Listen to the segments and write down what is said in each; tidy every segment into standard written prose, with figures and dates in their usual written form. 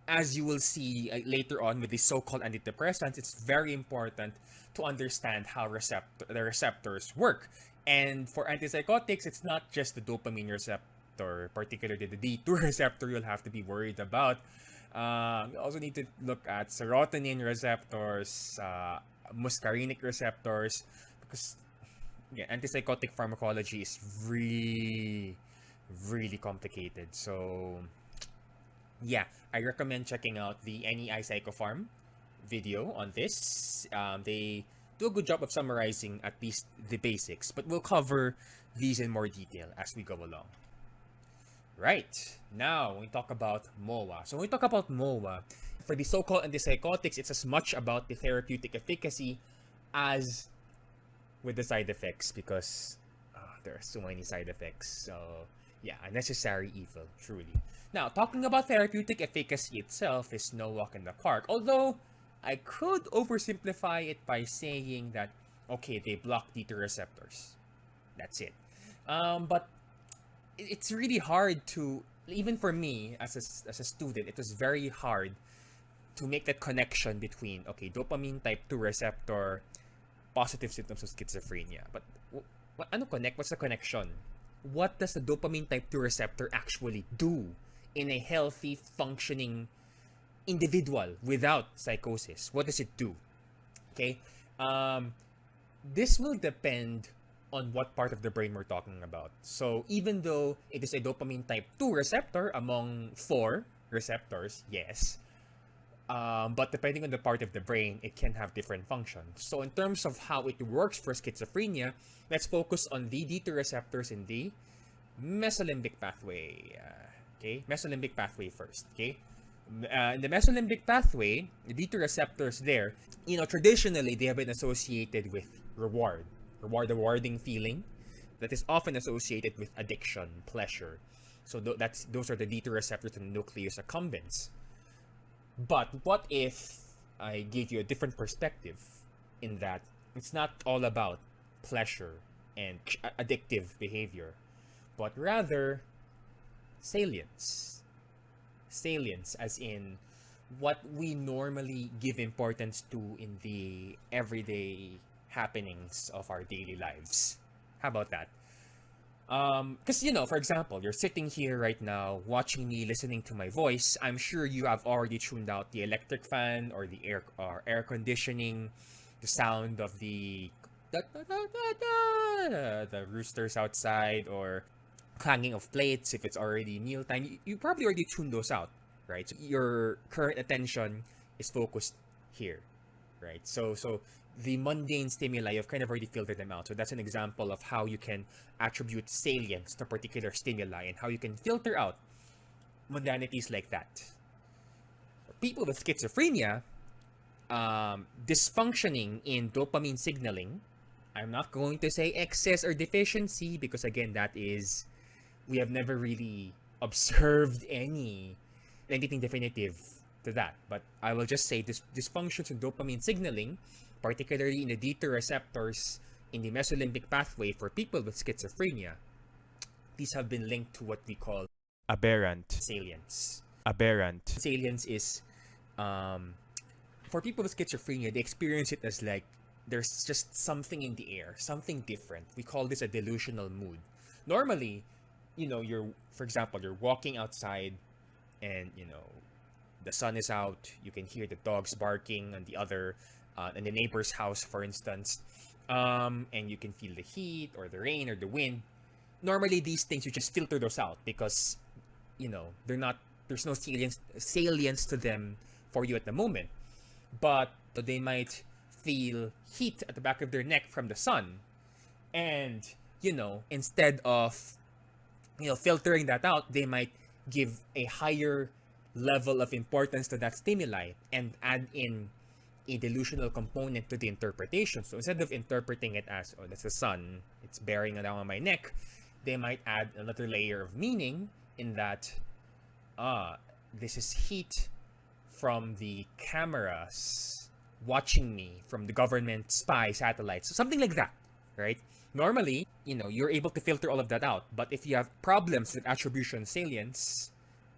as you will see later on with the so-called antidepressants, it's very important to understand how the receptors work. And for antipsychotics, it's not just the dopamine receptor, particularly the D2 receptor you'll have to be worried about. You also need to look at serotonin receptors, muscarinic receptors, because antipsychotic pharmacology is really, really complicated. So, yeah, I recommend checking out the NEI Psychopharm video on this. They do a good job of summarizing at least the basics, but we'll cover these in more detail as we go along. Right, now when we talk about MOA. So when we talk about MOA, for the so-called antipsychotics, it's as much about the therapeutic efficacy as with the side effects, because there are so many side effects. So yeah, a necessary evil, truly. Now, talking about therapeutic efficacy itself is no walk in the park. Although, I could oversimplify it by saying that, okay, they block D2 receptors. That's it. But it's really hard to, even for me as a student, it was very hard to make that connection between, okay, dopamine type 2 receptor, positive symptoms of schizophrenia. But what's the connection? What does the dopamine type 2 receptor actually do in a healthy, functioning individual without psychosis? What does it do? Okay, this will depend on what part of the brain we're talking about. So even though it is a dopamine type 2 receptor among 4 receptors, yes, but depending on the part of the brain, it can have different functions. So in terms of how it works for schizophrenia, let's focus on the D2 receptors in the mesolimbic pathway. Okay, mesolimbic pathway first. Okay, in the mesolimbic pathway, the D2 receptors there, traditionally they have been associated with rewarding feeling that is often associated with addiction, pleasure. So those are the D2 receptors and nucleus accumbens. But what if I give you a different perspective in that it's not all about pleasure and addictive behavior, but rather salience. Salience as in what we normally give importance to in the everyday happenings of our daily lives. How about that? Because, for example, you're sitting here right now watching me, listening to my voice. I'm sure you have already tuned out the electric fan or the air conditioning, the sound of the roosters outside, or clanging of plates if it's already mealtime. You probably already tuned those out, right? So your current attention is focused here, right? So the mundane stimuli, you've kind of already filtered them out. So that's an example of how you can attribute salience to particular stimuli and how you can filter out mundanities like that. For people with schizophrenia, dysfunctioning in dopamine signaling, I'm not going to say excess or deficiency because again, we have never really observed anything definitive to that. But I will just say dysfunctions in dopamine signaling, particularly in the D2 receptors in the mesolimbic pathway for people with schizophrenia, these have been linked to what we call aberrant salience. aberrant Salience is, for people with schizophrenia, they experience it as like there's just something in the air, something different. We call this a delusional mood. Normally, for example, you're walking outside and, the sun is out, you can hear the dogs barking on in the neighbor's house, for instance, and you can feel the heat or the rain or the wind. Normally, these things, you just filter those out because, there's no salience to them for you at the moment. But they might feel heat at the back of their neck from the sun. And, instead of, filtering that out, they might give a higher level of importance to that stimuli and add in a delusional component to the interpretation. So instead of interpreting it as, oh, that's the sun, it's bearing down on my neck, they might add another layer of meaning in that, this is heat from the cameras watching me, from the government spy satellites, something like that, right? Normally, you're able to filter all of that out. But if you have problems with attribution salience,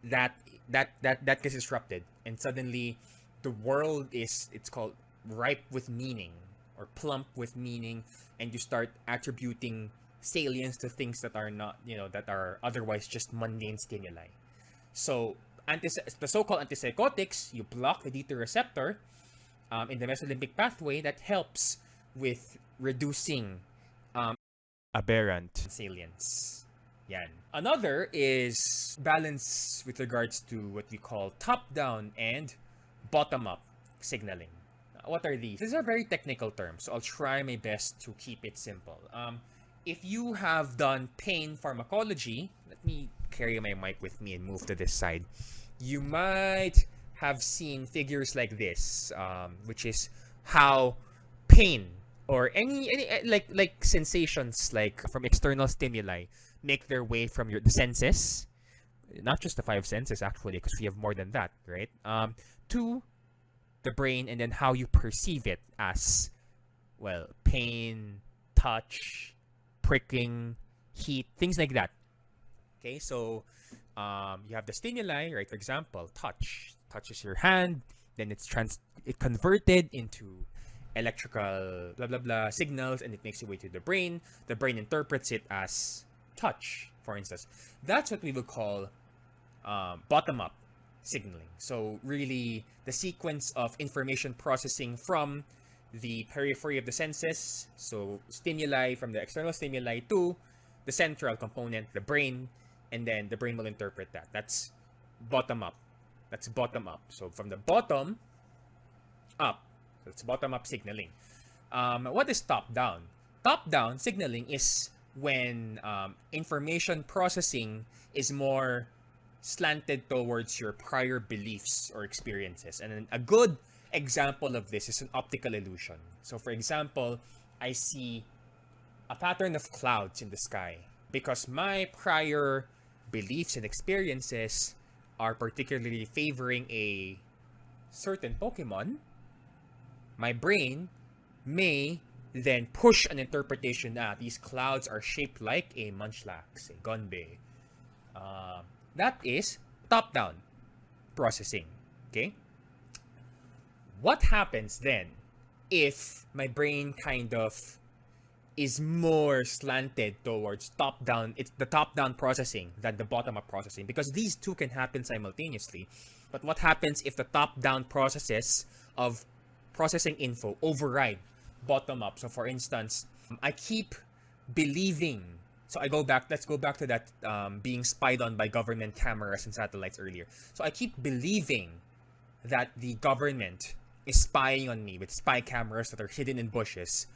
that that gets disrupted, and suddenly the world is, it's called ripe with meaning or plump with meaning, and you start attributing salience to things that are not, that are otherwise just mundane stimuli. So the so-called antipsychotics, you block the D2 receptor in the mesolimbic pathway that helps with reducing aberrant salience. Yan. Another is balance with regards to what we call top-down and bottom-up signaling. What are these? These are very technical terms, so I'll try my best to keep it simple. If you have done pain pharmacology, let me carry my mic with me and move to this side. You might have seen figures like this, which is how pain or any like sensations like from external stimuli make their way from the senses, not just the five senses actually, because we have more than that, right? To the brain, and then how you perceive it as, well, pain, touch, pricking, heat, things like that. Okay, so you have the stimuli, right? For example, touches your hand, then it converted into electrical blah blah blah signals, and it makes its way to the brain. The brain interprets it as touch, for instance. That's what we would call bottom-up signaling. So really, the sequence of information processing from the periphery of the senses, so stimuli from the external stimuli to the central component, the brain, and then the brain will interpret that. That's bottom-up. That's bottom-up. So from the bottom up, so it's bottom-up signaling. What is top-down? Top-down signaling is when information processing is more slanted towards your prior beliefs or experiences. And a good example of this is an optical illusion. So for example, I see a pattern of clouds in the sky because my prior beliefs and experiences are particularly favoring a certain Pokemon. My brain may then push an interpretation that these clouds are shaped like a Munchlax, a Gunbei. That is top-down processing, okay? What happens then if my brain kind of is more slanted towards top-down? It's the top-down processing than the bottom-up processing, because these two can happen simultaneously. But what happens if the top-down processes of processing info override bottom-up? So for instance, I keep believing, so let's go back to that being spied on by government cameras and satellites earlier. So I keep believing that the government is spying on me with spy cameras that are hidden in bushes,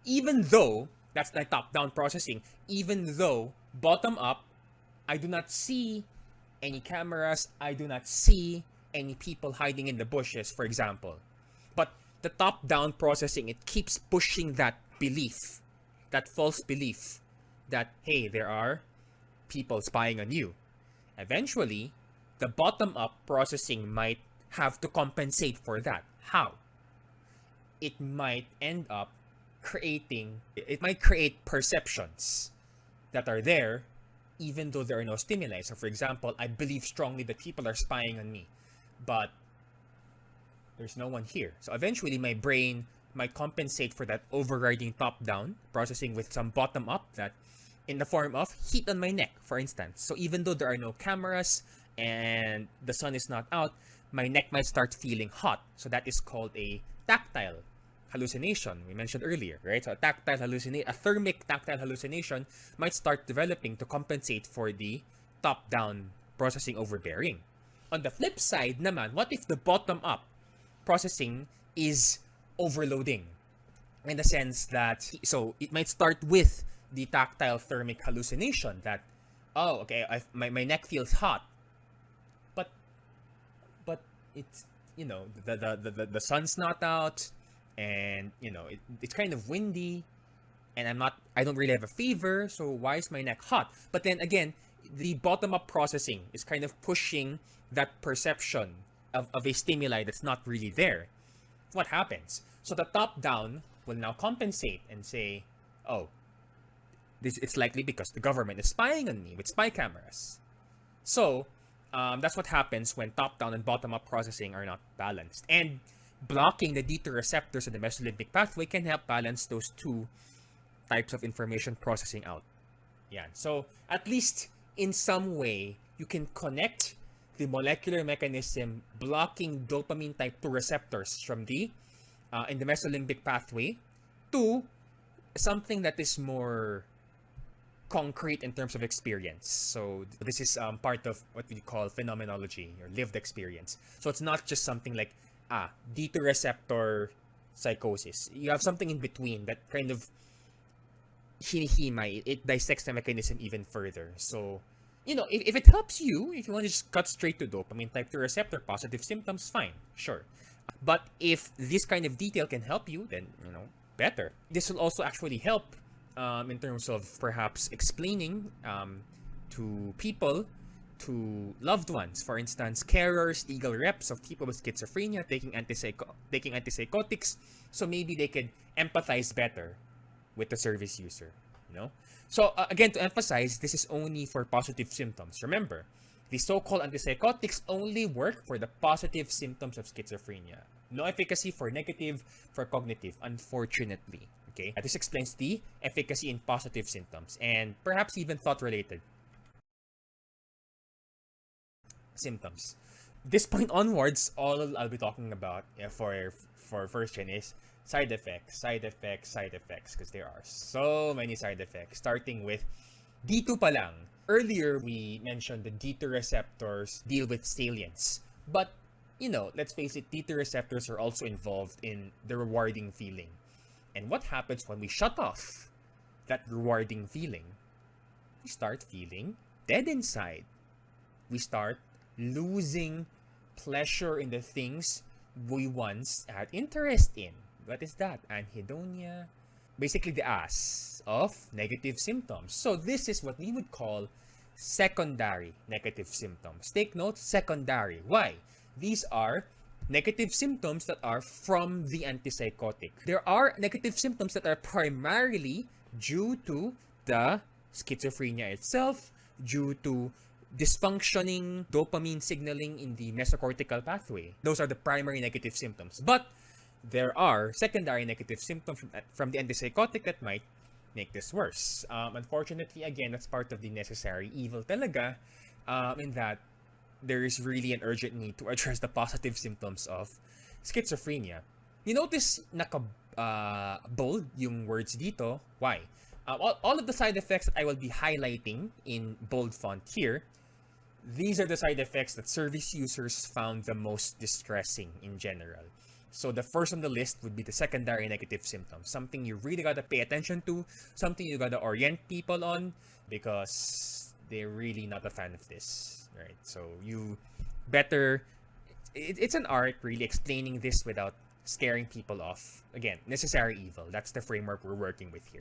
even though that's like top-down processing, even though bottom-up, I do not see any cameras, I do not see any people hiding in the bushes, for example. But the top-down processing, it keeps pushing that belief, that false belief that, hey, there are people spying on you. Eventually, the bottom-up processing might have to compensate for that. How? It might end up it might create perceptions that are there even though there are no stimuli. So for example, I believe strongly that people are spying on me, but there's no one here. So eventually my brain might compensate for that overriding top-down processing with some bottom-up, that in the form of heat on my neck, for instance. So even though there are no cameras and the sun is not out, my neck might start feeling hot. So that is called a tactile hallucination we mentioned earlier, right? So a thermic tactile hallucination might start developing to compensate for the top-down processing overbearing. On the flip side naman, what if the bottom-up processing is overloading, in the sense that, so it might start with the tactile thermic hallucination that, oh, okay, my neck feels hot, but it's, the sun's not out, and it's kind of windy, and I don't really have a fever, so why is my neck hot? But then again, the bottom-up processing is kind of pushing that perception of a stimuli that's not really there. What happens? So the top-down will now compensate and say, oh, it's likely because the government is spying on me with spy cameras. So That's what happens when top-down and bottom-up processing are not balanced. And blocking the D2 receptors in the mesolimbic pathway can help balance those two types of information processing out. Yeah. So at least in some way, you can connect the molecular mechanism blocking dopamine type 2 receptors from the in the mesolimbic pathway to something that is more concrete in terms of experience. So this is part of what we call phenomenology or lived experience. So it's not just something like D2 receptor psychosis. You have something in between that kind of hinihimay. It dissects the mechanism even further. So, you know, if it helps you, if you want to just cut straight to dopamine type 2 receptor positive symptoms, fine, sure. But if this kind of detail can help you, then, you know, better. This will also actually help in terms of perhaps explaining to people, to loved ones, for instance, carers, legal reps of people with schizophrenia taking antipsychotics, so maybe they could empathize better with the service user, you know? So again, to emphasize, this is only for positive symptoms. Remember, the so-called antipsychotics only work for the positive symptoms of schizophrenia. No efficacy for negative, for cognitive, unfortunately. Okay? This explains the efficacy in positive symptoms and perhaps even thought-related symptoms. This point onwards, all I'll be talking about for first gen is side effects, because there are so many side effects, starting with D2 pa lang. Earlier, we mentioned the D2 receptors deal with salience. But, you know, let's face it, D2 receptors are also involved in the rewarding feeling. And what happens when we shut off that rewarding feeling? We start feeling dead inside. We start losing pleasure in the things we once had interest in. What is that? Anhedonia. Basically the ass of negative symptoms. So this is what we would call secondary negative symptoms. Take note, secondary. Why? These are negative symptoms that are from the antipsychotic. There are negative symptoms that are primarily due to the schizophrenia itself, due to dysfunctioning dopamine signaling in the mesocortical pathway. Those are the primary negative symptoms. But there are secondary negative symptoms from the antipsychotic that might make this worse. Unfortunately, again, that's part of the necessary evil talaga, in that there is really an urgent need to address the positive symptoms of schizophrenia. You notice naka-bold yung words dito. Why? All of the side effects that I will be highlighting in bold font here, these are the side effects that service users found the most distressing in general. So the first on the list would be the secondary negative symptoms. Something you really gotta pay attention to, something you gotta orient people on, because they're really not a fan of this, right? So you better, it's an art really explaining this without scaring people off. Again, necessary evil. That's the framework we're working with here.